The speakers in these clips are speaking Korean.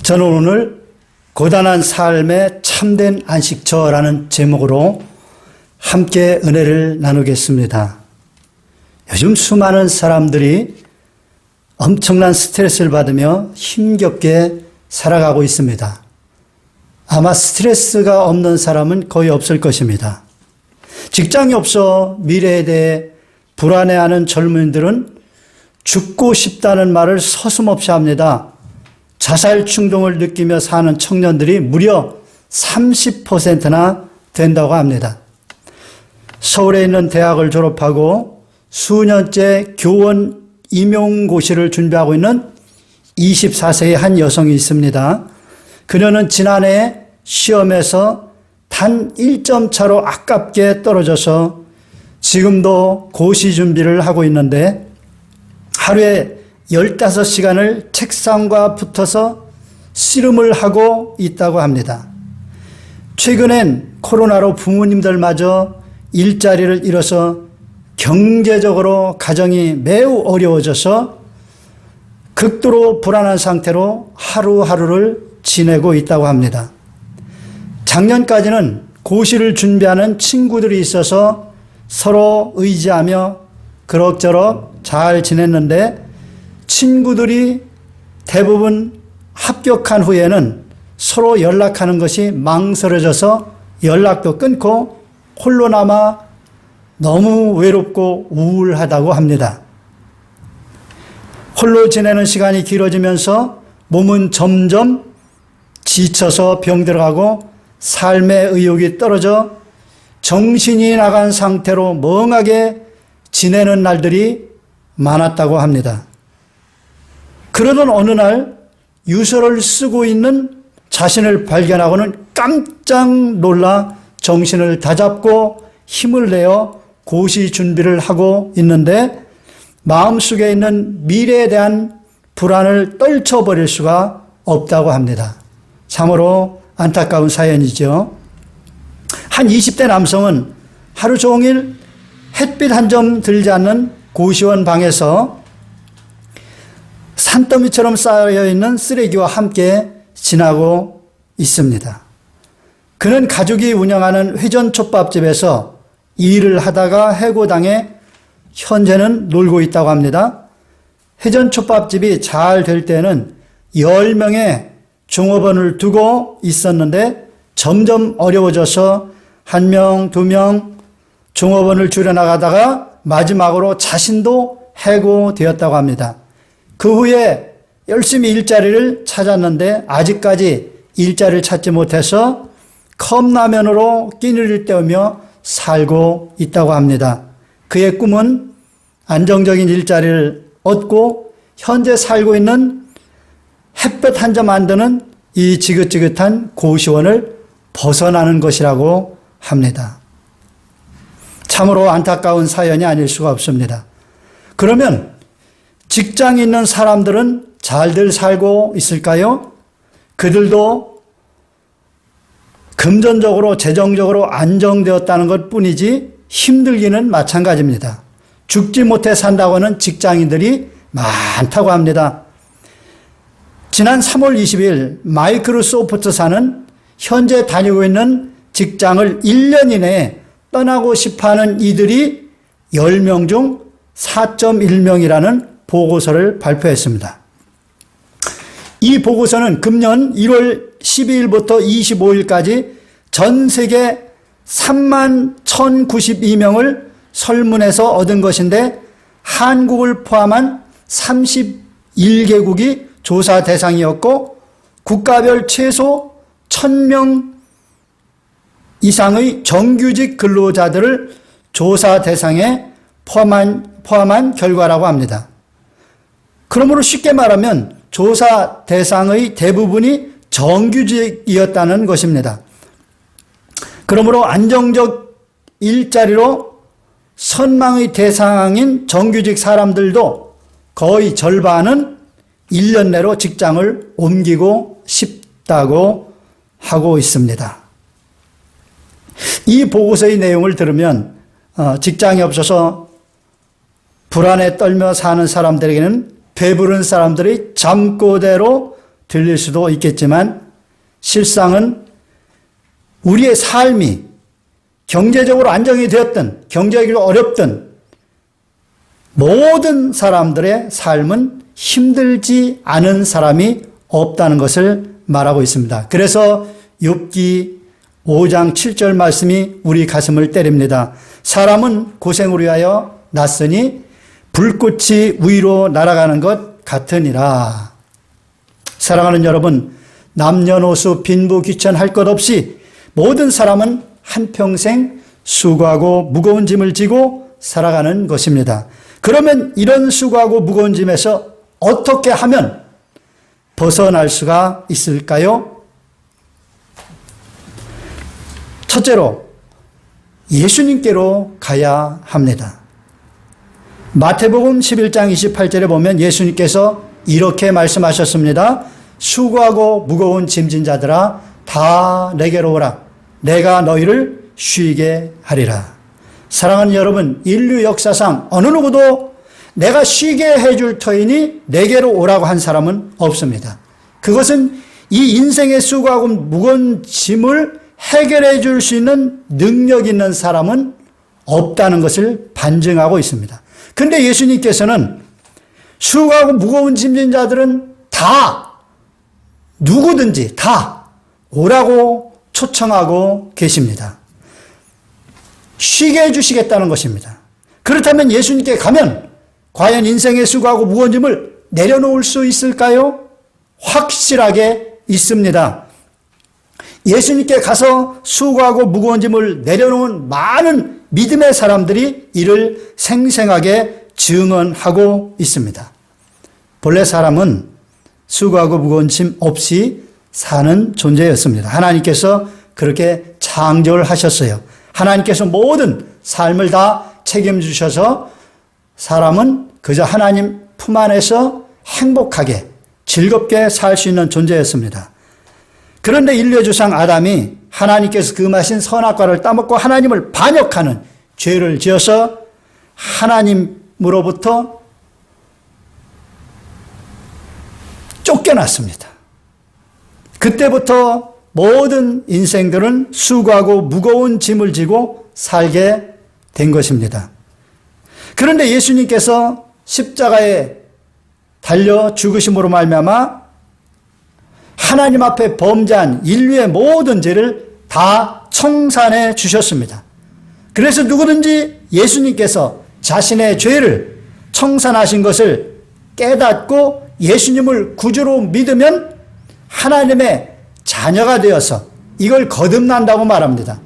저는 오늘 고단한 삶의 참된 안식처라는 제목으로 함께 은혜를 나누겠습니다. 요즘 수많은 사람들이 엄청난 스트레스를 받으며 힘겹게 살아가고 있습니다. 아마 스트레스가 없는 사람은 거의 없을 것입니다. 직장이 없어 미래에 대해 불안해하는 젊은이들은 죽고 싶다는 말을 서슴없이 합니다. 자살 충동을 느끼며 사는 청년들이 무려 30%나 된다고 합니다. 서울에 있는 대학을 졸업하고 수년째 교원 임용고시를 준비하고 있는 24세의 한 여성이 있습니다. 그녀는 지난해 시험에서 단 1점 차로 아깝게 떨어져서 지금도 고시 준비를 하고 있는데 하루에 15시간을 책상과 붙어서 씨름을 하고 있다고 합니다. 최근엔 코로나로 부모님들마저 일자리를 잃어서 경제적으로 가정이 매우 어려워져서 극도로 불안한 상태로 하루하루를 지내고 있다고 합니다. 작년까지는 고시를 준비하는 친구들이 있어서 서로 의지하며 그럭저럭 잘 지냈는데 친구들이 대부분 합격한 후에는 서로 연락하는 것이 망설여져서 연락도 끊고 홀로 남아 너무 외롭고 우울하다고 합니다. 홀로 지내는 시간이 길어지면서 몸은 점점 지쳐서 병들어가고 삶의 의욕이 떨어져 정신이 나간 상태로 멍하게 지내는 날들이 많았다고 합니다. 그러던 어느 날 유서를 쓰고 있는 자신을 발견하고는 깜짝 놀라 정신을 다잡고 힘을 내어 고시 준비를 하고 있는데 마음속에 있는 미래에 대한 불안을 떨쳐버릴 수가 없다고 합니다. 참으로 안타까운 사연이죠. 한 20대 남성은 하루 종일 햇빛 한 점 들지 않는 고시원 방에서 산더미처럼 쌓여있는 쓰레기와 함께 지나고 있습니다. 그는 가족이 운영하는 회전초밥집에서 일을 하다가 해고당해 현재는 놀고 있다고 합니다. 회전초밥집이 잘 될 때는 10명의 종업원을 두고 있었는데 점점 어려워져서 1명, 2명 종업원을 줄여나가다가 마지막으로 자신도 해고되었다고 합니다. 그 후에 열심히 일자리를 찾았는데 아직까지 일자리를 찾지 못해서 컵라면으로 끼니를 때우며 살고 있다고 합니다. 그의 꿈은 안정적인 일자리를 얻고 현재 살고 있는 햇볕 한 점 안 드는 이 지긋지긋한 고시원을 벗어나는 것이라고 합니다. 참으로 안타까운 사연이 아닐 수가 없습니다. 그러면 직장에 있는 사람들은 잘들 살고 있을까요? 그들도 금전적으로 재정적으로 안정되었다는 것 뿐이지 힘들기는 마찬가지입니다. 죽지 못해 산다고 하는 직장인들이 많다고 합니다. 지난 3월 20일 마이크로소프트사는 현재 다니고 있는 직장을 1년 이내에 떠나고 싶어하는 이들이 10명 중 4.1명이라는 보고서를 발표했습니다. 이 보고서는 금년 1월 12일부터 25일까지 전 세계 31,092명을 설문해서 얻은 것인데 한국을 포함한 31개국이 조사 대상이었고 국가별 최소 1,000명 이상의 정규직 근로자들을 조사 대상에 포함한 결과라고 합니다. 그러므로 쉽게 말하면 조사 대상의 대부분이 정규직이었다는 것입니다. 그러므로 안정적 일자리로 선망의 대상인 정규직 사람들도 거의 절반은 1년 내로 직장을 옮기고 싶다고 하고 있습니다. 이 보고서의 내용을 들으면 직장이 없어서 불안에 떨며 사는 사람들에게는 배부른 사람들이 잠꼬대로 들릴 수도 있겠지만 실상은 우리의 삶이 경제적으로 안정이 되었든 경제적으로 어렵든 모든 사람들의 삶은 힘들지 않은 사람이 없다는 것을 말하고 있습니다. 그래서 욥기 5장 7절 말씀이 우리 가슴을 때립니다. 사람은 고생을 위하여 났으니 불꽃이 위로 날아가는 것 같으니라. 사랑하는 여러분, 남녀노소 빈부귀천할 것 없이 모든 사람은 한평생 수고하고 무거운 짐을 지고 살아가는 것입니다. 그러면 이런 수고하고 무거운 짐에서 어떻게 하면 벗어날 수가 있을까요? 첫째로 예수님께로 가야 합니다. 마태복음 11장 28절에 보면 예수님께서 이렇게 말씀하셨습니다. 수고하고 무거운 짐진 자들아 다 내게로 오라. 내가 너희를 쉬게 하리라. 사랑하는 여러분, 인류 역사상 어느 누구도 내가 쉬게 해줄 터이니 내게로 오라고 한 사람은 없습니다. 그것은 이 인생의 수고하고 무거운 짐을 해결해 줄 수 있는 능력 있는 사람은 없다는 것을 반증하고 있습니다. 그런데 예수님께서는 수고하고 무거운 짐진 자들은 다 누구든지 다 오라고 초청하고 계십니다. 쉬게 해주시겠다는 것입니다. 그렇다면 예수님께 가면 과연 인생의 수고하고 무거운 짐을 내려놓을 수 있을까요? 확실하게 있습니다. 예수님께 가서 수고하고 무거운 짐을 내려놓은 많은 믿음의 사람들이 이를 생생하게 증언하고 있습니다. 본래 사람은 수고하고 무거운 짐 없이 사는 존재였습니다. 하나님께서 그렇게 창조를 하셨어요. 하나님께서 모든 삶을 다 책임주셔서 사람은 그저 하나님 품 안에서 행복하게 즐겁게 살 수 있는 존재였습니다. 그런데 인류의 조상 아담이 하나님께서 금하신 선악과를 따먹고 하나님을 반역하는 죄를 지어서 하나님으로부터 쫓겨났습니다. 그때부터 모든 인생들은 수고하고 무거운 짐을 지고 살게 된 것입니다. 그런데 예수님께서 십자가에 달려 죽으심으로 말미암아 하나님 앞에 범죄한 인류의 모든 죄를 다 청산해 주셨습니다. 그래서 누구든지 예수님께서 자신의 죄를 청산하신 것을 깨닫고 예수님을 구주로 믿으면 하나님의 자녀가 되어서 이걸 거듭난다고 말합니다.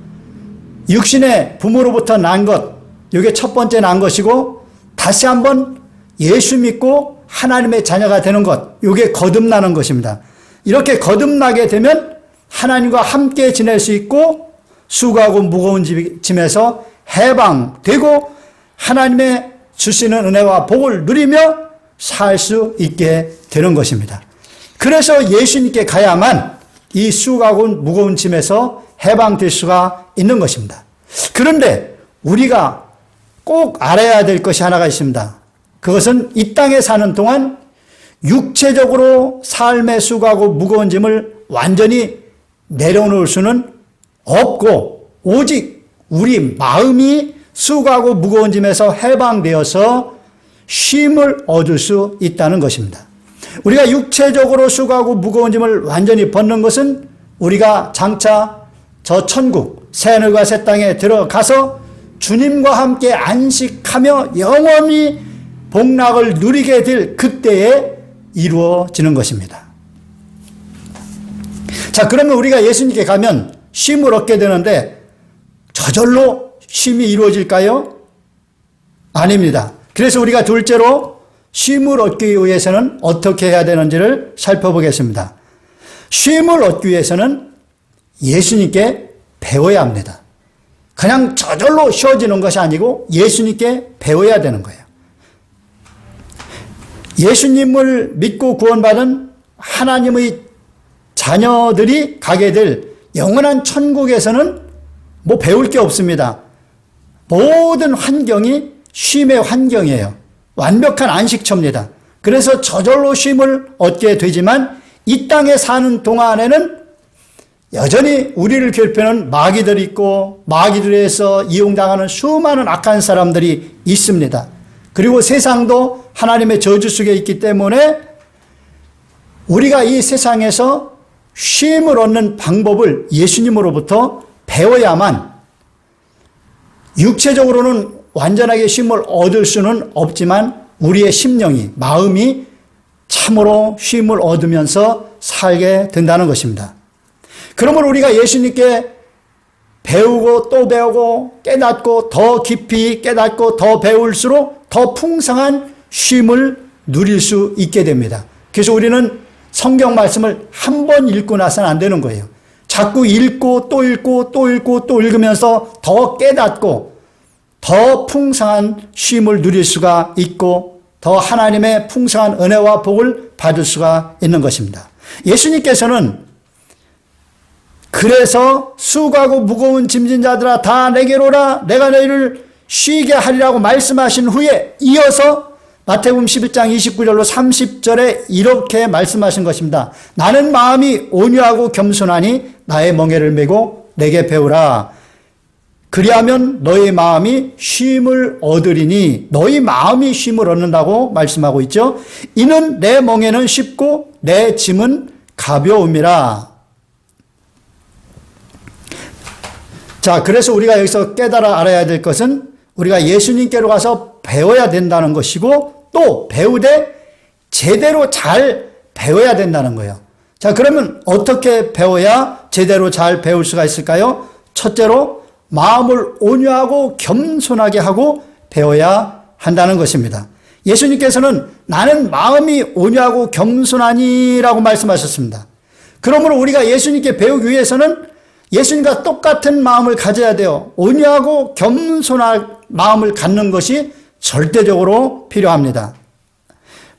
육신의 부모로부터 난 것, 이게 첫 번째 난 것이고 다시 한번 예수 믿고 하나님의 자녀가 되는 것, 이게 거듭나는 것입니다. 이렇게 거듭나게 되면 하나님과 함께 지낼 수 있고 수고하고 무거운 짐에서 해방되고 하나님의 주시는 은혜와 복을 누리며 살 수 있게 되는 것입니다. 그래서 예수님께 가야만 이 수고하고 무거운 짐에서 해방될 수가 있는 것입니다. 그런데 우리가 꼭 알아야 될 것이 하나가 있습니다. 그것은 이 땅에 사는 동안 육체적으로 삶의 수고하고 무거운 짐을 완전히 내려놓을 수는 없고 오직 우리 마음이 수고하고 무거운 짐에서 해방되어서 쉼을 얻을 수 있다는 것입니다. 우리가 육체적으로 수고하고 무거운 짐을 완전히 벗는 것은 우리가 장차 저 천국 새하늘과 새 땅에 들어가서 주님과 함께 안식하며 영원히 복락을 누리게 될 그때에 이루어지는 것입니다. 자, 그러면 우리가 예수님께 가면 쉼을 얻게 되는데 저절로 쉼이 이루어질까요? 아닙니다. 그래서 우리가 둘째로 쉼을 얻기 위해서는 어떻게 해야 되는지를 살펴보겠습니다. 쉼을 얻기 위해서는 예수님께 배워야 합니다. 그냥 저절로 쉬어지는 것이 아니고 예수님께 배워야 되는 거예요. 예수님을 믿고 구원받은 하나님의 자녀들이 가게 될 영원한 천국에서는 뭐 배울 게 없습니다. 모든 환경이 쉼의 환경이에요. 완벽한 안식처입니다. 그래서 저절로 쉼을 얻게 되지만 이 땅에 사는 동안에는 여전히 우리를 괴롭히는 마귀들이 있고 마귀들에서 이용당하는 수많은 악한 사람들이 있습니다. 그리고 세상도 하나님의 저주 속에 있기 때문에 우리가 이 세상에서 쉼을 얻는 방법을 예수님으로부터 배워야만, 육체적으로는 완전하게 쉼을 얻을 수는 없지만 우리의 심령이, 마음이 참으로 쉼을 얻으면서 살게 된다는 것입니다. 그러므로 우리가 예수님께 배우고 또 배우고 깨닫고 더 깊이 깨닫고 더 배울수록 더 풍성한 쉼을 누릴 수 있게 됩니다. 그래서 우리는 성경 말씀을 한 번 읽고 나서는 안 되는 거예요. 자꾸 읽고 또 읽고 또 읽고 또 읽으면서 더 깨닫고 더 풍성한 쉼을 누릴 수가 있고 더 하나님의 풍성한 은혜와 복을 받을 수가 있는 것입니다. 예수님께서는 그래서 수고하고 무거운 짐진 자들아 다 내게로 오라 내가 너희를 쉬게 하리라고 말씀하신 후에 이어서 마태복음 11장 29절로 30절에 이렇게 말씀하신 것입니다. 나는 마음이 온유하고 겸손하니 나의 멍에를 메고 내게 배우라. 그리하면 너희 마음이 쉼을 얻으리니, 너희 마음이 쉼을 얻는다고 말씀하고 있죠. 이는 내 멍에는 쉽고 내 짐은 가벼움이라. 자, 그래서 우리가 여기서 깨달아 알아야 될 것은 우리가 예수님께로 가서 배워야 된다는 것이고 또 배우되 제대로 잘 배워야 된다는 거예요. 자, 그러면 어떻게 배워야 제대로 잘 배울 수가 있을까요? 첫째로 마음을 온유하고 겸손하게 하고 배워야 한다는 것입니다. 예수님께서는 나는 마음이 온유하고 겸손하니라고 말씀하셨습니다. 그러므로 우리가 예수님께 배우기 위해서는 예수님과 똑같은 마음을 가져야 돼요. 온유하고 겸손한 마음을 갖는 것이 절대적으로 필요합니다.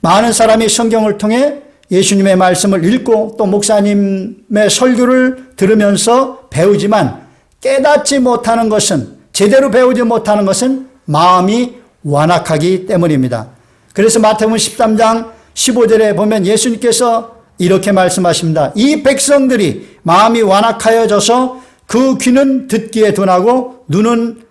많은 사람이 성경을 통해 예수님의 말씀을 읽고 또 목사님의 설교를 들으면서 배우지만 깨닫지 못하는 것은, 제대로 배우지 못하는 것은 마음이 완악하기 때문입니다. 그래서 마태복음 13장 15절에 보면 예수님께서 이렇게 말씀하십니다. 이 백성들이 마음이 완악하여져서 그 귀는 듣기에 둔하고 눈은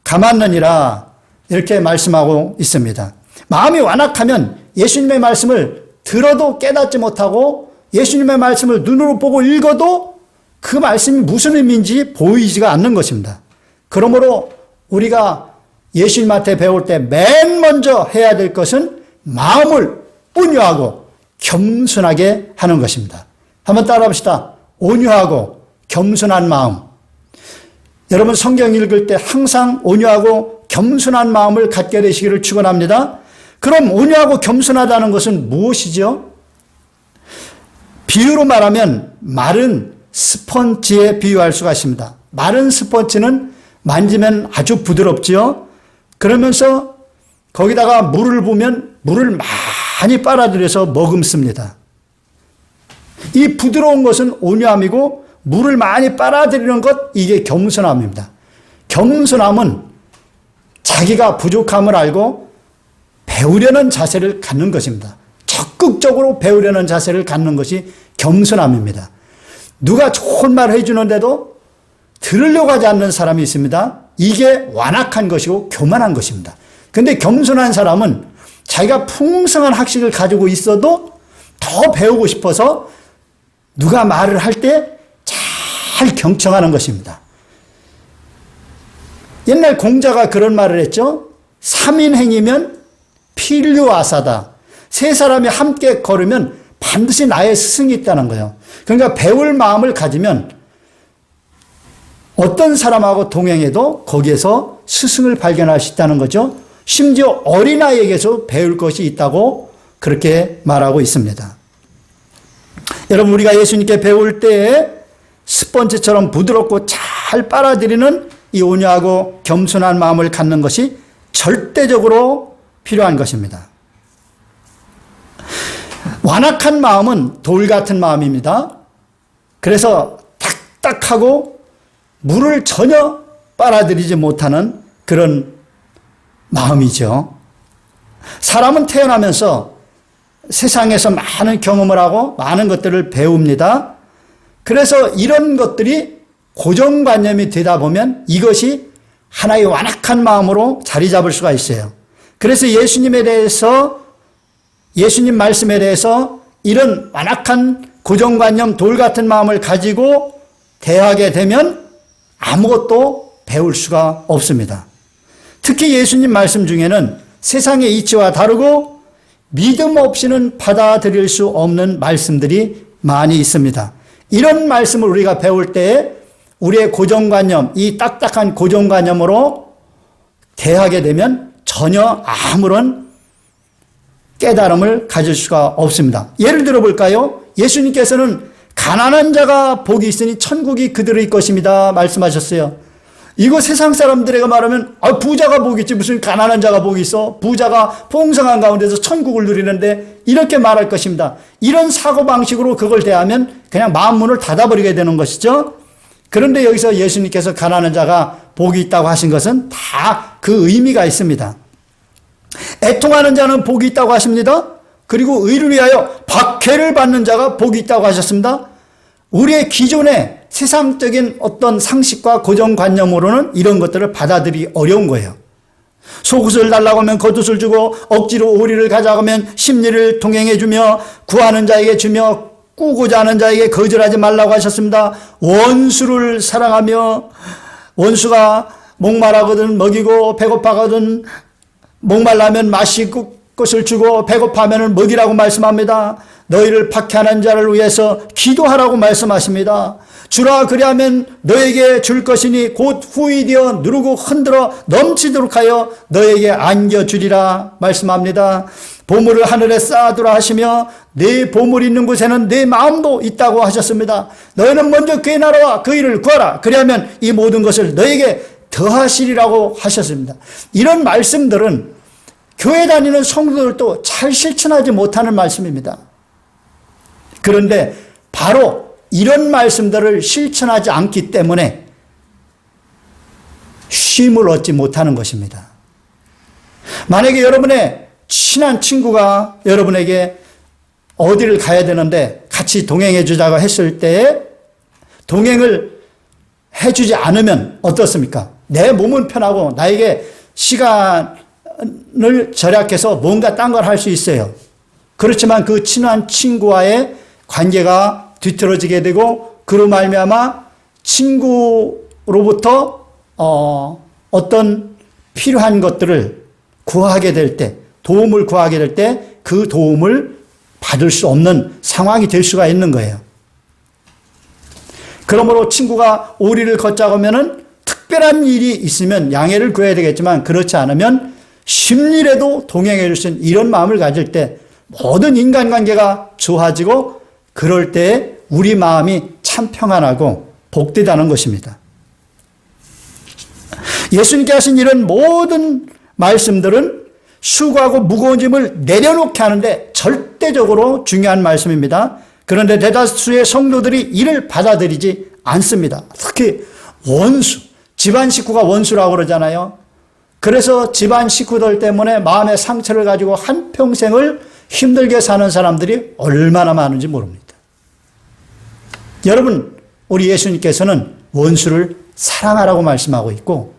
감았느니라, 이렇게 말씀하고 있습니다. 마음이 완악하면 예수님의 말씀을 들어도 깨닫지 못하고 예수님의 말씀을 눈으로 보고 읽어도 그 말씀이 무슨 의미인지 보이지가 않는 것입니다. 그러므로 우리가 예수님한테 배울 때 맨 먼저 해야 될 것은 마음을 온유하고 겸손하게 하는 것입니다. 한번 따라 봅시다. 온유하고 겸손한 마음. 여러분 성경 읽을 때 항상 온유하고 겸손한 마음을 갖게 되시기를 축원합니다. 그럼 온유하고 겸손하다는 것은 무엇이죠? 비유로 말하면 마른 스펀지에 비유할 수가 있습니다. 마른 스펀지는 만지면 아주 부드럽지요. 그러면서 거기다가 물을 부으면 물을 많이 빨아들여서 머금습니다. 이 부드러운 것은 온유함이고 물을 많이 빨아들이는 것, 이게 겸손함입니다. 겸손함은 자기가 부족함을 알고 배우려는 자세를 갖는 것입니다. 적극적으로 배우려는 자세를 갖는 것이 겸손함입니다. 누가 좋은 말을 해주는데도 들으려고 하지 않는 사람이 있습니다. 이게 완악한 것이고 교만한 것입니다. 그런데 겸손한 사람은 자기가 풍성한 학식을 가지고 있어도 더 배우고 싶어서 누가 말을 할 때 잘 경청하는 것입니다. 옛날 공자가 그런 말을 했죠. 3인행이면 필류아사다. 세 사람이 함께 걸으면 반드시 나의 스승이 있다는 거예요. 그러니까 배울 마음을 가지면 어떤 사람하고 동행해도 거기에서 스승을 발견할 수 있다는 거죠. 심지어 어린아이에게서 배울 것이 있다고 그렇게 말하고 있습니다. 여러분, 우리가 예수님께 배울 때에 스펀지처럼 부드럽고 잘 빨아들이는 이 온유하고 겸손한 마음을 갖는 것이 절대적으로 필요한 것입니다. 완악한 마음은 돌 같은 마음입니다. 그래서 딱딱하고 물을 전혀 빨아들이지 못하는 그런 마음이죠. 사람은 태어나면서 세상에서 많은 경험을 하고 많은 것들을 배웁니다. 그래서 이런 것들이 고정관념이 되다 보면 이것이 하나의 완악한 마음으로 자리 잡을 수가 있어요. 그래서 예수님 말씀에 대해서 이런 완악한 고정관념, 돌 같은 마음을 가지고 대하게 되면 아무것도 배울 수가 없습니다. 특히 예수님 말씀 중에는 세상의 이치와 다르고 믿음 없이는 받아들일 수 없는 말씀들이 많이 있습니다. 이런 말씀을 우리가 배울 때에 우리의 고정관념, 이 딱딱한 고정관념으로 대하게 되면 전혀 아무런 깨달음을 가질 수가 없습니다. 예를 들어 볼까요? 예수님께서는 가난한 자가 복이 있으니 천국이 그들의 것입니다 말씀하셨어요. 이거 세상 사람들에게 말하면 부자가 복이 있지 무슨 가난한 자가 복이 있어? 부자가 풍성한 가운데서 천국을 누리는데 이렇게 말할 것입니다. 이런 사고방식으로 그걸 대하면 그냥 마음 문을 닫아버리게 되는 것이죠. 그런데 여기서 예수님께서 가난한 자가 복이 있다고 하신 것은 다 그 의미가 있습니다. 애통하는 자는 복이 있다고 하십니다. 그리고 의를 위하여 박해를 받는 자가 복이 있다고 하셨습니다. 우리의 기존의 세상적인 어떤 상식과 고정관념으로는 이런 것들을 받아들이기 어려운 거예요. 속옷을 달라고 하면 겉옷을 주고 억지로 오리를 가져가고 하면 심리를 동행해 주며 구하는 자에게 주며 꾸고자 하는 자에게 거절하지 말라고 하셨습니다. 원수를 사랑하며 원수가 목마르거든 먹이고 배고파거든 목말라면 마시고 것을 주고 배고파면 먹이라고 말씀합니다. 너희를 박해하는 자를 위해서 기도하라고 말씀하십니다. 주라 그리하면 너에게 줄 것이니 곧 후히 되어 누르고 흔들어 넘치도록 하여 너에게 안겨주리라 말씀합니다. 보물을 하늘에 쌓아두라 하시며 네 보물이 있는 곳에는 네 마음도 있다고 하셨습니다. 너희는 먼저 그의 나라와 그 일을 구하라. 그리하면 이 모든 것을 너에게 더하시리라고 하셨습니다. 이런 말씀들은 교회 다니는 성도들도 잘 실천하지 못하는 말씀입니다. 그런데 바로 이런 말씀들을 실천하지 않기 때문에 쉼을 얻지 못하는 것입니다. 만약에 여러분의 친한 친구가 여러분에게 어디를 가야 되는데 같이 동행해 주자고 했을 때에 동행을 해주지 않으면 어떻습니까? 내 몸은 편하고 나에게 시간을 절약해서 뭔가 딴 걸 할 수 있어요. 그렇지만 그 친한 친구와의 관계가 뒤틀어지게 되고 그로 말미암아 친구로부터 어떤 필요한 것들을 구하게 될 때, 도움을 구하게 될 때 그 도움을 받을 수 없는 상황이 될 수가 있는 거예요. 그러므로 친구가 오리를 걷자고 하면은 특별한 일이 있으면 양해를 구해야 되겠지만 그렇지 않으면 심리라도 동행해 줄 수 있는 이런 마음을 가질 때 모든 인간관계가 좋아지고 그럴 때 우리 마음이 참 평안하고 복되다는 것입니다. 예수님께 하신 이런 모든 말씀들은 수고하고 무거운 짐을 내려놓게 하는데 절대적으로 중요한 말씀입니다. 그런데 대다수의 성도들이 이를 받아들이지 않습니다. 특히 원수, 집안 식구가 원수라고 그러잖아요. 그래서 집안 식구들 때문에 마음의 상처를 가지고 한평생을 힘들게 사는 사람들이 얼마나 많은지 모릅니다. 여러분, 우리 예수님께서는 원수를 사랑하라고 말씀하고 있고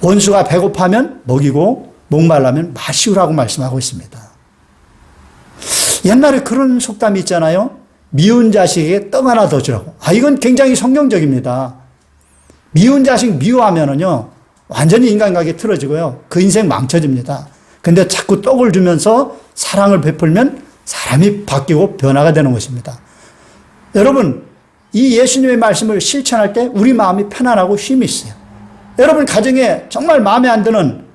원수가 배고파면 먹이고 목말라면 마시우라고 말씀하고 있습니다. 옛날에 그런 속담이 있잖아요. 미운 자식에게 떡 하나 더 주라고. 이건 굉장히 성경적입니다. 미운 자식 미워하면은요, 완전히 인간관계 틀어지고요. 그 인생 망쳐집니다. 근데 자꾸 떡을 주면서 사랑을 베풀면 사람이 바뀌고 변화가 되는 것입니다. 여러분, 이 예수님의 말씀을 실천할 때 우리 마음이 편안하고 쉼이 있어요. 여러분 가정에 정말 마음에 안 드는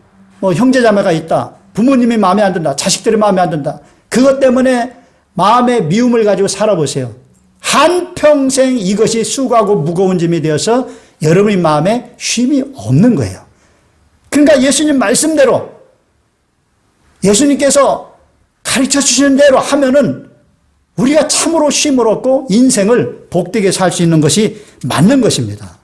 형제자매가 있다. 부모님이 마음에 안 든다. 자식들이 마음에 안 든다. 그것 때문에 마음의 미움을 가지고 살아보세요. 한평생 이것이 수고하고 무거운 짐이 되어서 여러분의 마음에 쉼이 없는 거예요. 그러니까 예수님 말씀대로 예수님께서 가르쳐 주시는 대로 하면은 우리가 참으로 쉼을 얻고 인생을 복되게 살 수 있는 것이 맞는 것입니다.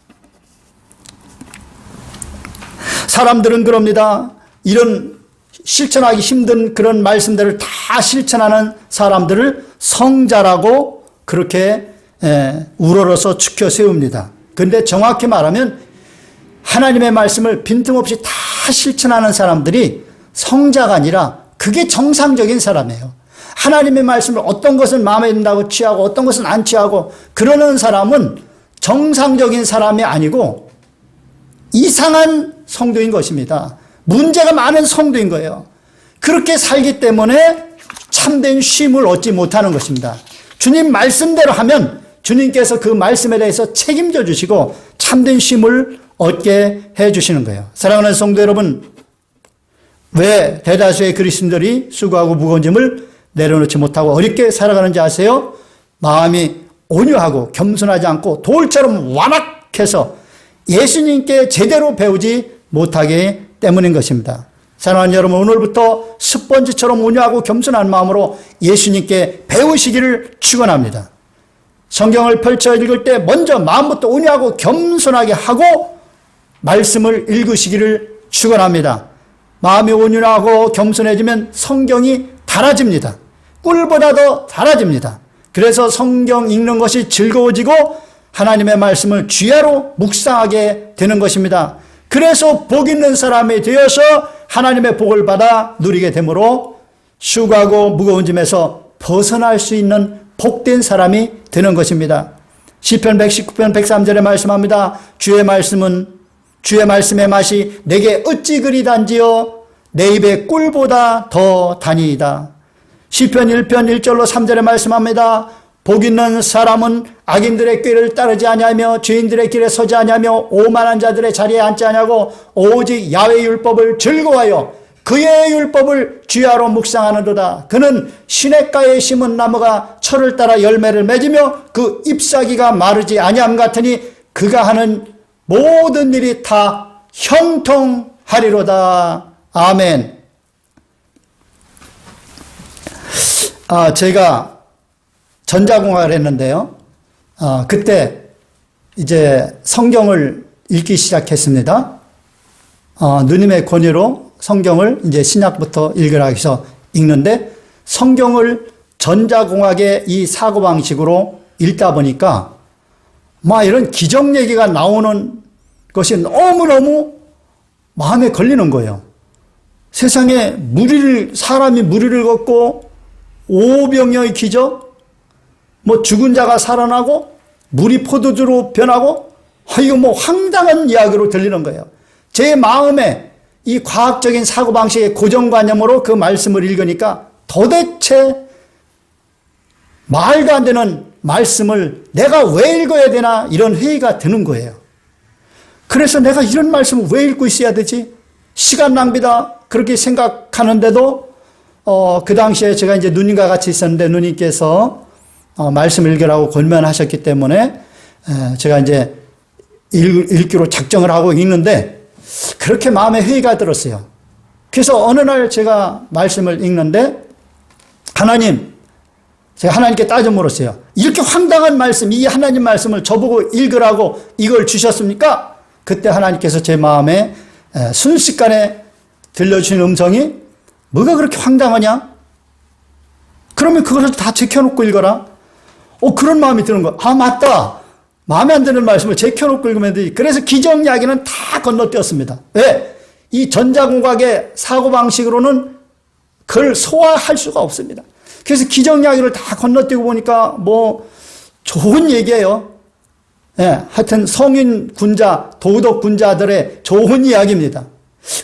사람들은 그럽니다. 이런 실천하기 힘든 그런 말씀들을 다 실천하는 사람들을 성자라고 그렇게 우러러서 추켜 세웁니다. 그런데 정확히 말하면 하나님의 말씀을 빈틈없이 다 실천하는 사람들이 성자가 아니라 그게 정상적인 사람이에요. 하나님의 말씀을 어떤 것은 마음에 든다고 취하고 어떤 것은 안 취하고 그러는 사람은 정상적인 사람이 아니고 이상한 성도인 것입니다. 문제가 많은 성도인 거예요. 그렇게 살기 때문에 참된 쉼을 얻지 못하는 것입니다. 주님 말씀대로 하면 주님께서 그 말씀에 대해서 책임져 주시고 참된 쉼을 얻게 해 주시는 거예요. 사랑하는 성도 여러분, 왜 대다수의 그리스도인들이 수고하고 무거운 짐을 내려놓지 못하고 어렵게 살아가는지 아세요? 마음이 온유하고 겸손하지 않고 돌처럼 완악해서 예수님께 제대로 배우지 못하기 때문인 것입니다. 사랑하는 여러분, 오늘부터 스펀지처럼 온유하고 겸손한 마음으로 예수님께 배우시기를 축원합니다. 성경을 펼쳐 읽을 때 먼저 마음부터 온유하고 겸손하게 하고 말씀을 읽으시기를 축원합니다. 마음이 온유하고 겸손해지면 성경이 달아집니다. 꿀보다 더 달아집니다. 그래서 성경 읽는 것이 즐거워지고 하나님의 말씀을 주야로 묵상하게 되는 것입니다. 그래서 복 있는 사람이 되어서 하나님의 복을 받아 누리게 되므로 수고하고 무거운 짐에서 벗어날 수 있는 복된 사람이 되는 것입니다. 시편 119편 103절에 말씀합니다. 주의 말씀의 맛이 내게 어찌 그리 단지요 내 입에 꿀보다 더 다니이다. 시편 1편 1절로 3절에 말씀합니다. 복 있는 사람은 악인들의 꾀를 따르지 아니하며 죄인들의 길에 서지 아니하며 오만한 자들의 자리에 앉지 아니하고 오직 야훼의 율법을 즐거워하여 그의 율법을 주야로 묵상하는도다. 그는 시냇가에 심은 나무가 철을 따라 열매를 맺으며 그 잎사귀가 마르지 아니함 같으니 그가 하는 모든 일이 다 형통하리로다. 아멘. 제가 전자공학을 했는데요. 그때 이제 성경을 읽기 시작했습니다. 누님의 권유로 성경을 이제 신약부터 읽으라 해서 읽는데 성경을 전자공학의 이 사고방식으로 읽다 보니까 막 이런 기적 얘기가 나오는 것이 너무너무 마음에 걸리는 거예요. 세상에 사람이 무리를 걷고 오병이어의 기적, 죽은 자가 살아나고 물이 포도주로 변하고 이거 황당한 이야기로 들리는 거예요. 제 마음에 이 과학적인 사고방식의 고정관념으로 그 말씀을 읽으니까 도대체 말도 안 되는 말씀을 내가 왜 읽어야 되나 이런 회의가 드는 거예요. 그래서 내가 이런 말씀을 왜 읽고 있어야 되지? 시간 낭비다. 그렇게 생각하는데도 그 당시에 제가 이제 누님과 같이 있었는데 누님께서 말씀을 읽으라고 권면하셨기 때문에 제가 이제 읽기로 작정을 하고 읽는데 그렇게 마음에 회의가 들었어요. 그래서 어느 날 제가 말씀을 읽는데 제가 하나님께 따져 물었어요. 이렇게 황당한 말씀, 이 하나님 말씀을 저보고 읽으라고 이걸 주셨습니까? 그때 하나님께서 제 마음에 순식간에 들려주신 음성이 뭐가 그렇게 황당하냐? 그러면 그것을 다 제껴놓고 읽어라. 그런 마음이 드는 거야. 맞다. 마음에 안 드는 말씀을 제껴놓고 읽으면 되지. 그래서 기적 이야기는 다 건너뛰었습니다. 왜? 이 전자공학의 사고방식으로는 그걸 소화할 수가 없습니다. 그래서 기적 이야기를 다 건너뛰고 보니까 좋은 얘기예요. 하여튼 성인 군자, 도덕 군자들의 좋은 이야기입니다.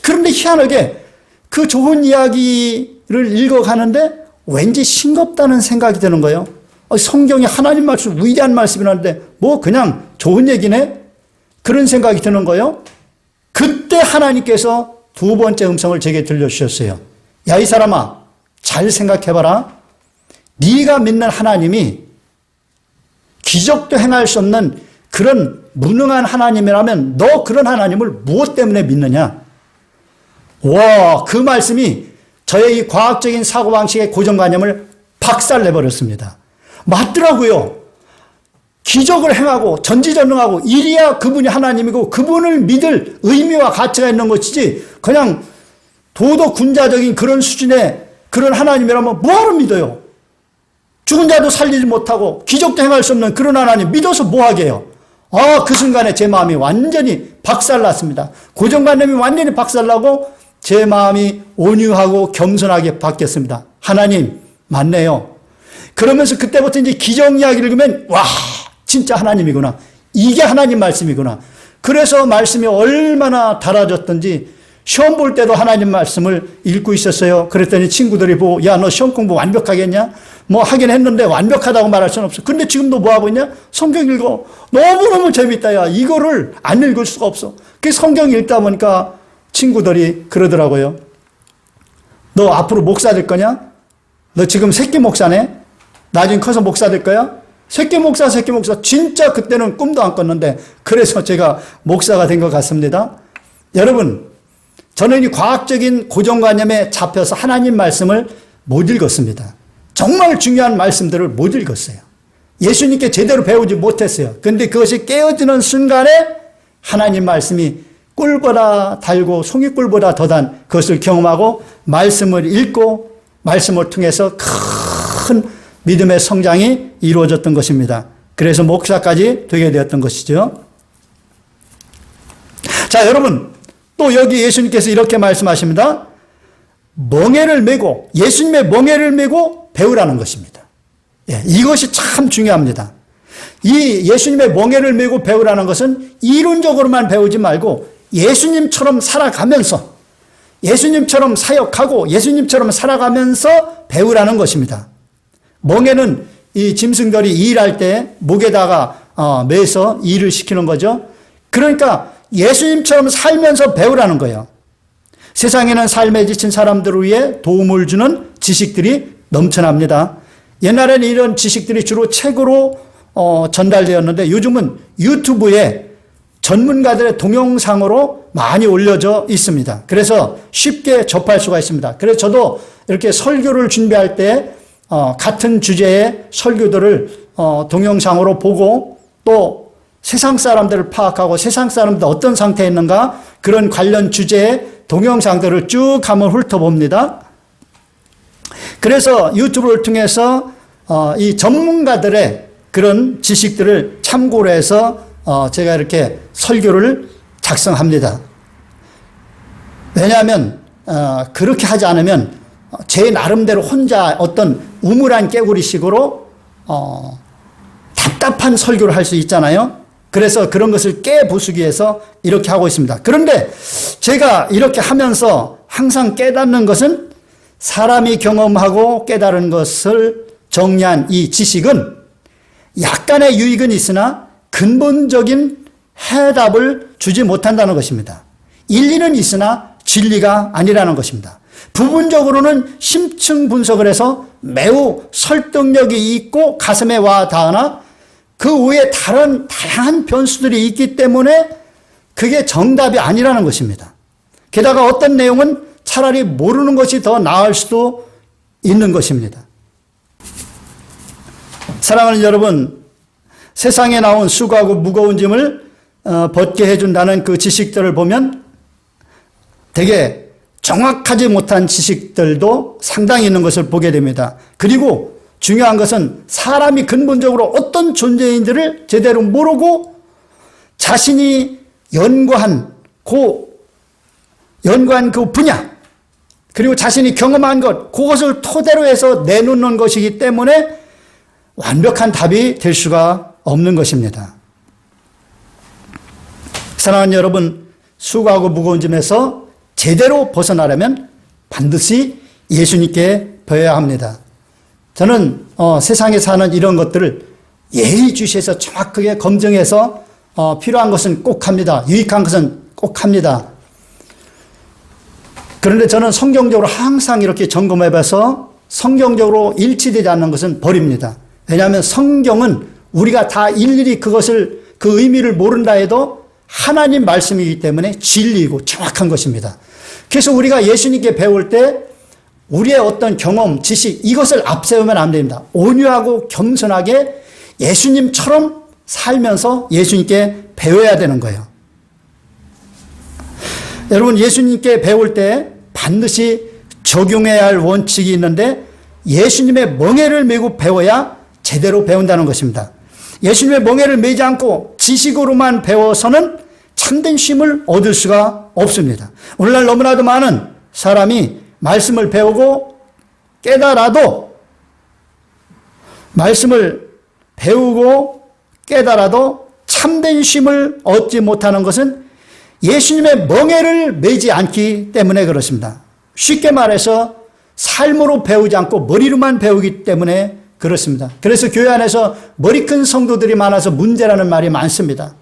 그런데 희한하게 그 좋은 이야기를 읽어가는데 왠지 싱겁다는 생각이 드는 거예요. 성경이 하나님 말씀, 위대한 말씀이라는데 그냥 좋은 얘기네? 그런 생각이 드는 거예요. 그때 하나님께서 두 번째 음성을 제게 들려주셨어요. 야, 이 사람아, 잘 생각해봐라. 네가 믿는 하나님이 기적도 행할 수 없는 그런 무능한 하나님이라면 너 그런 하나님을 무엇 때문에 믿느냐? 와, 그 말씀이 저의 이 과학적인 사고방식의 고정관념을 박살내버렸습니다. 맞더라고요. 기적을 행하고 전지전능하고 이래야 그분이 하나님이고 그분을 믿을 의미와 가치가 있는 것이지 그냥 도덕 군자적인 그런 수준의 그런 하나님이라면 뭐하러 믿어요? 죽은 자도 살리지 못하고 기적도 행할 수 없는 그런 하나님 믿어서 뭐하게요? 그 순간에 제 마음이 완전히 박살났습니다. 고정관념이 완전히 박살나고 제 마음이 온유하고 겸손하게 바뀌었습니다. 하나님 맞네요. 그러면서 그때부터 이제 기적 이야기를 읽으면 와 진짜 하나님이구나. 이게 하나님 말씀이구나. 그래서 말씀이 얼마나 달아졌던지 시험 볼 때도 하나님 말씀을 읽고 있었어요. 그랬더니 친구들이 보고 야 너 시험 공부 완벽하게 했냐? 뭐 하긴 했는데 완벽하다고 말할 수는 없어. 근데 지금도 뭐 하고 있냐? 성경 읽어. 너무너무 재밌다. 야 이거를 안 읽을 수가 없어. 그 성경 읽다 보니까 친구들이 그러더라고요. 너 앞으로 목사 될 거냐? 너 지금 새끼 목사네? 나중에 커서 목사 될 거야? 새끼 목사. 진짜 그때는 꿈도 안 꿨는데 그래서 제가 목사가 된 것 같습니다. 여러분, 저는 이 과학적인 고정관념에 잡혀서 하나님 말씀을 못 읽었습니다. 정말 중요한 말씀들을 못 읽었어요. 예수님께 제대로 배우지 못했어요. 그런데 그것이 깨어지는 순간에 하나님 말씀이 꿀보다 달고 송이꿀보다 더 단 그것을 경험하고 말씀을 읽고 말씀을 통해서 큰 믿음의 성장이 이루어졌던 것입니다. 그래서 목사까지 되게 되었던 것이죠. 자, 여러분, 또 여기 예수님께서 이렇게 말씀하십니다. 멍에를 메고, 예수님의 멍에를 메고 배우라는 것입니다. 예, 이것이 참 중요합니다. 이 예수님의 멍에를 메고 배우라는 것은 이론적으로만 배우지 말고 예수님처럼 살아가면서 예수님처럼 사역하고 예수님처럼 살아가면서 배우라는 것입니다. 멍에는 이 짐승들이 일할 때 목에다가 매서 일을 시키는 거죠. 그러니까 예수님처럼 살면서 배우라는 거예요. 세상에는 삶에 지친 사람들을 위해 도움을 주는 지식들이 넘쳐납니다. 옛날에는 이런 지식들이 주로 책으로 전달되었는데 요즘은 유튜브에 전문가들의 동영상으로 많이 올려져 있습니다. 그래서 쉽게 접할 수가 있습니다. 그래서 저도 이렇게 설교를 준비할 때 같은 주제의 설교들을 동영상으로 보고 또 세상 사람들을 파악하고 세상 사람들 어떤 상태에 있는가 그런 관련 주제의 동영상들을 쭉 한번 훑어봅니다. 그래서 유튜브를 통해서 이 전문가들의 그런 지식들을 참고로 해서 제가 이렇게 설교를 작성합니다. 왜냐하면 그렇게 하지 않으면 제 나름대로 혼자 어떤 우물안 깨구리식으로 답답한 설교를 할 수 있잖아요. 그래서 그런 것을 깨부수기 위해서 이렇게 하고 있습니다. 그런데 제가 이렇게 하면서 항상 깨닫는 것은 사람이 경험하고 깨달은 것을 정리한 이 지식은 약간의 유익은 있으나 근본적인 해답을 주지 못한다는 것입니다. 일리는 있으나 진리가 아니라는 것입니다. 부분적으로는 심층 분석을 해서 매우 설득력이 있고 가슴에 와 닿으나 그 외에 다른 다양한 변수들이 있기 때문에 그게 정답이 아니라는 것입니다. 게다가 어떤 내용은 차라리 모르는 것이 더 나을 수도 있는 것입니다. 사랑하는 여러분, 세상에 나온 수고하고 무거운 짐을 벗게 해준다는 그 지식들을 보면 되게 정확하지 못한 지식들도 상당히 있는 것을 보게 됩니다. 그리고 중요한 것은 사람이 근본적으로 어떤 존재인지를 제대로 모르고 자신이 연구한 그 분야 그리고 자신이 경험한 것 그것을 토대로 해서 내놓는 것이기 때문에 완벽한 답이 될 수가 없는 것입니다. 사랑하는 여러분, 수고하고 무거운 짐에서 제대로 벗어나려면 반드시 예수님께 배워야 합니다. 저는 세상에 사는 이런 것들을 예의주시해서 정확하게 검증해서 필요한 것은 꼭 합니다. 유익한 것은 꼭 합니다. 그런데 저는 성경적으로 항상 이렇게 점검해봐서 성경적으로 일치되지 않는 것은 버립니다. 왜냐하면 성경은 우리가 다 일일이 그것을 그 의미를 모른다 해도 하나님 말씀이기 때문에 진리이고 정확한 것입니다. 그래서 우리가 예수님께 배울 때 우리의 어떤 경험, 지식 이것을 앞세우면 안 됩니다. 온유하고 겸손하게 예수님처럼 살면서 예수님께 배워야 되는 거예요. 여러분 예수님께 배울 때 반드시 적용해야 할 원칙이 있는데 예수님의 멍에를 메고 배워야 제대로 배운다는 것입니다. 예수님의 멍에를 메지 않고 지식으로만 배워서는 참된 쉼을 얻을 수가 없습니다. 오늘날 너무나도 많은 사람이 말씀을 배우고 깨달아도 말씀을 배우고 깨달아도 참된 쉼을 얻지 못하는 것은 예수님의 멍에를 메지 않기 때문에 그렇습니다. 쉽게 말해서 삶으로 배우지 않고 머리로만 배우기 때문에 그렇습니다. 그래서 교회 안에서 머리 큰 성도들이 많아서 문제라는 말이 많습니다.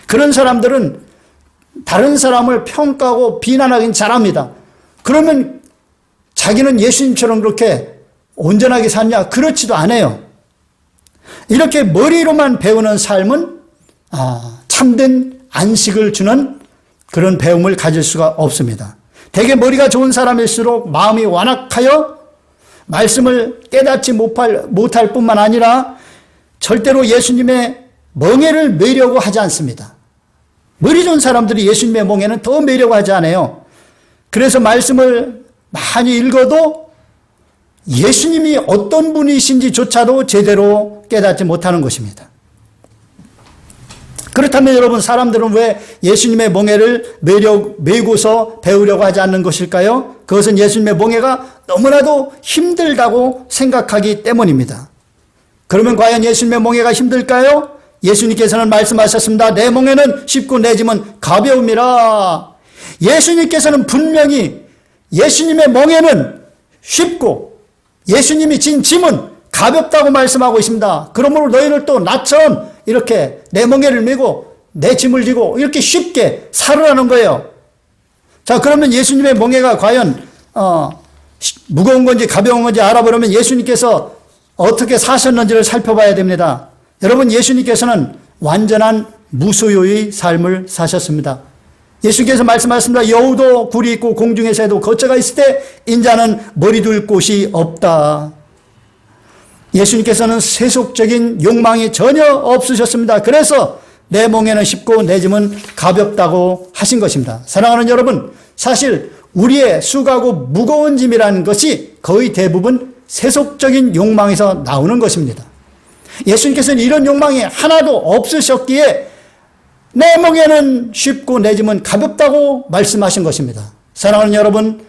그런 사람들은 다른 사람을 평가하고 비난하긴 잘합니다. 그러면 자기는 예수님처럼 그렇게 온전하게 샀냐? 그렇지도 않아요. 이렇게 머리로만 배우는 삶은 참된 안식을 주는 그런 배움을 가질 수가 없습니다. 되게 머리가 좋은 사람일수록 마음이 완악하여 말씀을 깨닫지 못할 뿐만 아니라 절대로 예수님의 멍에를 메려고 하지 않습니다. 머리 좋은 사람들이 예수님의 멍에는 더 메려고 하지 않아요. 그래서 말씀을 많이 읽어도 예수님이 어떤 분이신지조차도 제대로 깨닫지 못하는 것입니다. 그렇다면 여러분, 사람들은 왜 예수님의 멍에를 메고서 배우려고 하지 않는 것일까요? 그것은 예수님의 멍에가 너무나도 힘들다고 생각하기 때문입니다. 그러면 과연 예수님의 멍에가 힘들까요? 예수님께서는 말씀하셨습니다. 내 멍에는 쉽고 내 짐은 가벼움이라. 예수님께서는 분명히 예수님의 멍에는 쉽고 예수님이 진 짐은 가볍다고 말씀하고 있습니다. 그러므로 너희를 또 나처럼 이렇게 내 멍에를 메고 내 짐을 지고 이렇게 쉽게 살으라는 거예요. 자, 그러면 예수님의 멍에가 과연 무거운 건지 가벼운 건지 알아보려면 예수님께서 어떻게 사셨는지를 살펴봐야 됩니다. 여러분, 예수님께서는 완전한 무소유의 삶을 사셨습니다. 예수께서 말씀하셨습니다. 여우도 굴이 있고 공중의 새도 거처가 있을 때 인자는 머리 둘 곳이 없다. 예수님께서는 세속적인 욕망이 전혀 없으셨습니다. 그래서 내 멍에는 쉽고 내 짐은 가볍다고 하신 것입니다. 사랑하는 여러분, 사실 우리의 수고하고 무거운 짐이라는 것이 거의 대부분 세속적인 욕망에서 나오는 것입니다. 예수님께서는 이런 욕망이 하나도 없으셨기에 내 멍에는 쉽고 내 짐은 가볍다고 말씀하신 것입니다. 사랑하는 여러분,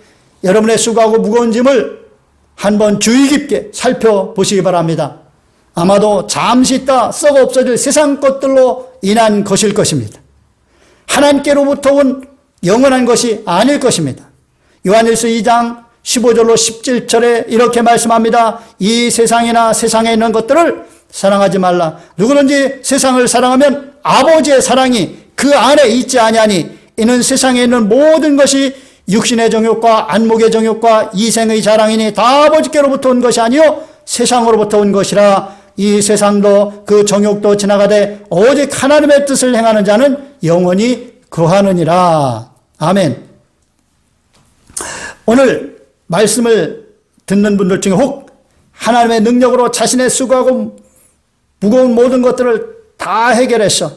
여러분의 수고하고 무거운 짐을 한번 주의 깊게 살펴보시기 바랍니다. 아마도 잠시 있다 썩어 없어질 세상 것들로 인한 것일 것입니다. 하나님께로부터 온 영원한 것이 아닐 것입니다. 요한일서 2장 15절로 17절에 이렇게 말씀합니다. 이 세상이나 세상에 있는 것들을 사랑하지 말라. 누구든지 세상을 사랑하면 아버지의 사랑이 그 안에 있지 아니하니 이는 세상에 있는 모든 것이 육신의 정욕과 안목의 정욕과 이생의 자랑이니 다 아버지께로부터 온 것이 아니요 세상으로부터 온 것이라. 이 세상도 그 정욕도 지나가되 오직 하나님의 뜻을 행하는 자는 영원히 거하느니라. 아멘. 오늘 말씀을 듣는 분들 중에 혹 하나님의 능력으로 자신의 수고하고 무거운 모든 것들을 다 해결해서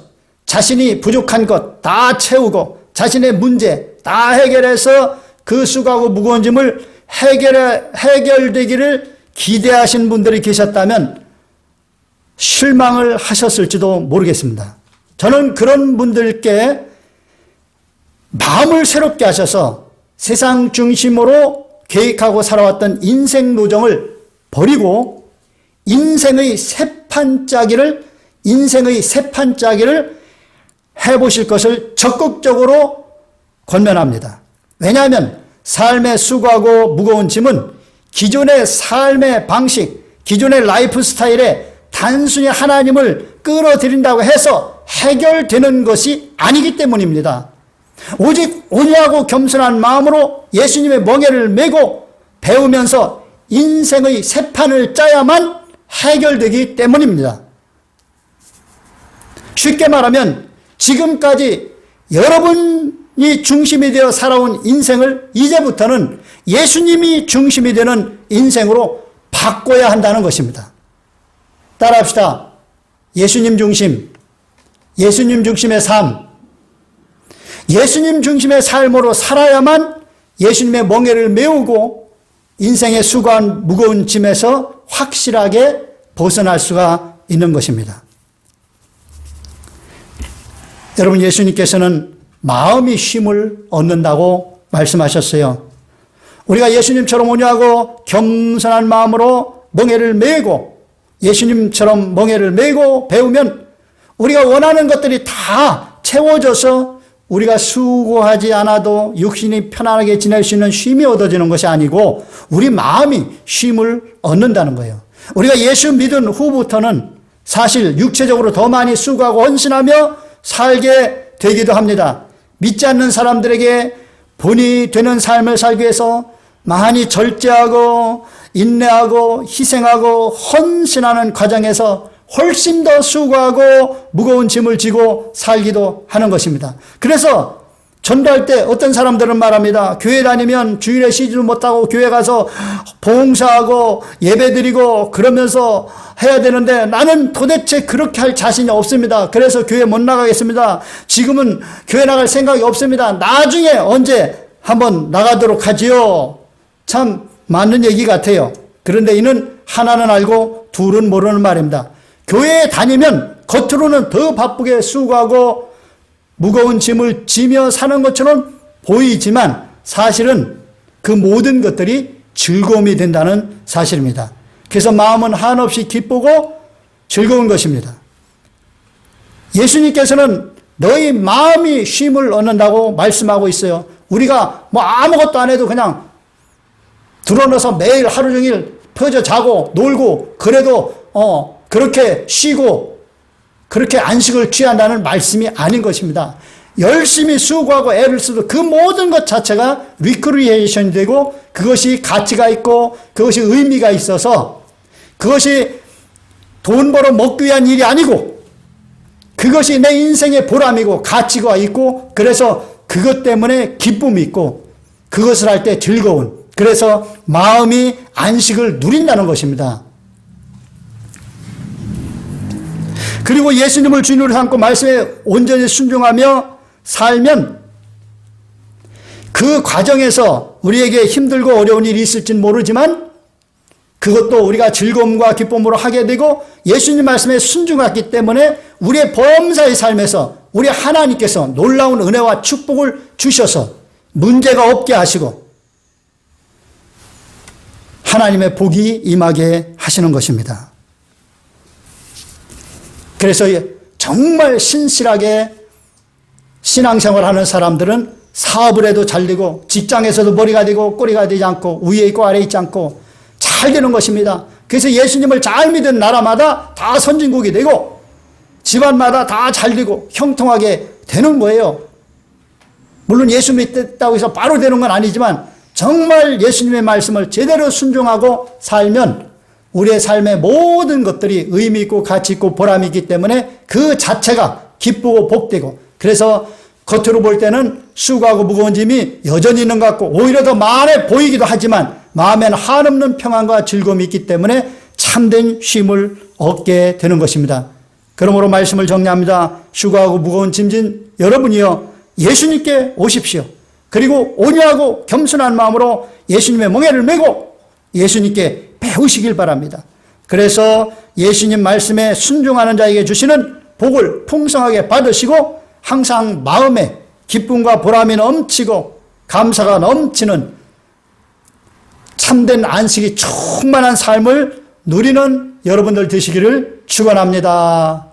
자신이 부족한 것 다 채우고 자신의 문제 다 해결해서 그 수고하고 무거운 짐을 해결되기를 기대하신 분들이 계셨다면 실망을 하셨을지도 모르겠습니다. 저는 그런 분들께 마음을 새롭게 하셔서 세상 중심으로 계획하고 살아왔던 인생 노정을 버리고 인생의 새 판짜기를 해보실 것을 적극적으로 권면합니다. 왜냐하면 삶의 수고하고 무거운 짐은 기존의 삶의 방식, 기존의 라이프 스타일에 단순히 하나님을 끌어들인다고 해서 해결되는 것이 아니기 때문입니다. 오직 온유하고 겸손한 마음으로 예수님의 멍에를 메고 배우면서 인생의 새 판을 짜야만 해결되기 때문입니다. 쉽게 말하면 지금까지 여러분이 중심이 되어 살아온 인생을 이제부터는 예수님이 중심이 되는 인생으로 바꿔야 한다는 것입니다. 따라합시다. 예수님 중심, 예수님 중심의 삶, 예수님 중심의 삶으로 살아야만 예수님의 멍에를 메우고 인생의 수고한 무거운 짐에서 확실하게 벗어날 수가 있는 것입니다. 여러분, 예수님께서는 마음이 쉼을 얻는다고 말씀하셨어요. 우리가 예수님처럼 온유하고 겸손한 마음으로 멍에를 메고 예수님처럼 멍에를 메고 배우면 우리가 원하는 것들이 다 채워져서 우리가 수고하지 않아도 육신이 편안하게 지낼 수 있는 쉼이 얻어지는 것이 아니고 우리 마음이 쉼을 얻는다는 거예요. 우리가 예수 믿은 후부터는 사실 육체적으로 더 많이 수고하고 헌신하며 살게 되기도 합니다. 믿지 않는 사람들에게 본이 되는 삶을 살기 위해서 많이 절제하고 인내하고 희생하고 헌신하는 과정에서 훨씬 더 수고하고 무거운 짐을 지고 살기도 하는 것입니다. 그래서 전도할 때 어떤 사람들은 말합니다. 교회 다니면 주일에 쉬지도 못하고 교회 가서 봉사하고 예배드리고 그러면서 해야 되는데 나는 도대체 그렇게 할 자신이 없습니다. 그래서 교회 못 나가겠습니다. 지금은 교회 나갈 생각이 없습니다. 나중에 언제 한번 나가도록 하지요. 참 맞는 얘기 같아요. 그런데 이는 하나는 알고 둘은 모르는 말입니다. 교회에 다니면 겉으로는 더 바쁘게 수고하고 무거운 짐을 지며 사는 것처럼 보이지만 사실은 그 모든 것들이 즐거움이 된다는 사실입니다. 그래서 마음은 한없이 기쁘고 즐거운 것입니다. 예수님께서는 너희 마음이 쉼을 얻는다고 말씀하고 있어요. 우리가 뭐 아무것도 안 해도 그냥 드러나서 매일 하루 종일 퍼져 자고 놀고 그래도 그렇게 쉬고 그렇게 안식을 취한다는 말씀이 아닌 것입니다. 열심히 수고하고 애를 써도 그 모든 것 자체가 리크리에이션이 되고 그것이 가치가 있고 그것이 의미가 있어서 그것이 돈 벌어 먹기 위한 일이 아니고 그것이 내 인생의 보람이고 가치가 있고 그래서 그것 때문에 기쁨이 있고 그것을 할 때 즐거운 그래서 마음이 안식을 누린다는 것입니다. 그리고 예수님을 주인으로 삼고 말씀에 온전히 순종하며 살면 그 과정에서 우리에게 힘들고 어려운 일이 있을지는 모르지만 그것도 우리가 즐거움과 기쁨으로 하게 되고 예수님 말씀에 순종했기 때문에 우리의 범사의 삶에서 우리 하나님께서 놀라운 은혜와 축복을 주셔서 문제가 없게 하시고 하나님의 복이 임하게 하시는 것입니다. 그래서 정말 신실하게 신앙생활 하는 사람들은 사업을 해도 잘 되고 직장에서도 머리가 되고 꼬리가 되지 않고 위에 있고 아래에 있지 않고 잘 되는 것입니다. 그래서 예수님을 잘 믿은 나라마다 다 선진국이 되고 집안마다 다 잘 되고 형통하게 되는 거예요. 물론 예수 믿다고 해서 바로 되는 건 아니지만 정말 예수님의 말씀을 제대로 순종하고 살면 우리의 삶의 모든 것들이 의미 있고 가치 있고 보람이 있기 때문에 그 자체가 기쁘고 복되고 그래서 겉으로 볼 때는 수고하고 무거운 짐이 여전히 있는 것 같고 오히려 더 많아 보이기도 하지만 마음에는 한없는 평안과 즐거움이 있기 때문에 참된 쉼을 얻게 되는 것입니다. 그러므로 말씀을 정리합니다. 수고하고 무거운 짐진 여러분이여 예수님께 오십시오. 그리고 온유하고 겸손한 마음으로 예수님의 멍에를 메고 예수님께 배우시길 바랍니다. 그래서 예수님 말씀에 순종하는 자에게 주시는 복을 풍성하게 받으시고 항상 마음에 기쁨과 보람이 넘치고 감사가 넘치는 참된 안식이 충만한 삶을 누리는 여러분들 되시기를 축원합니다.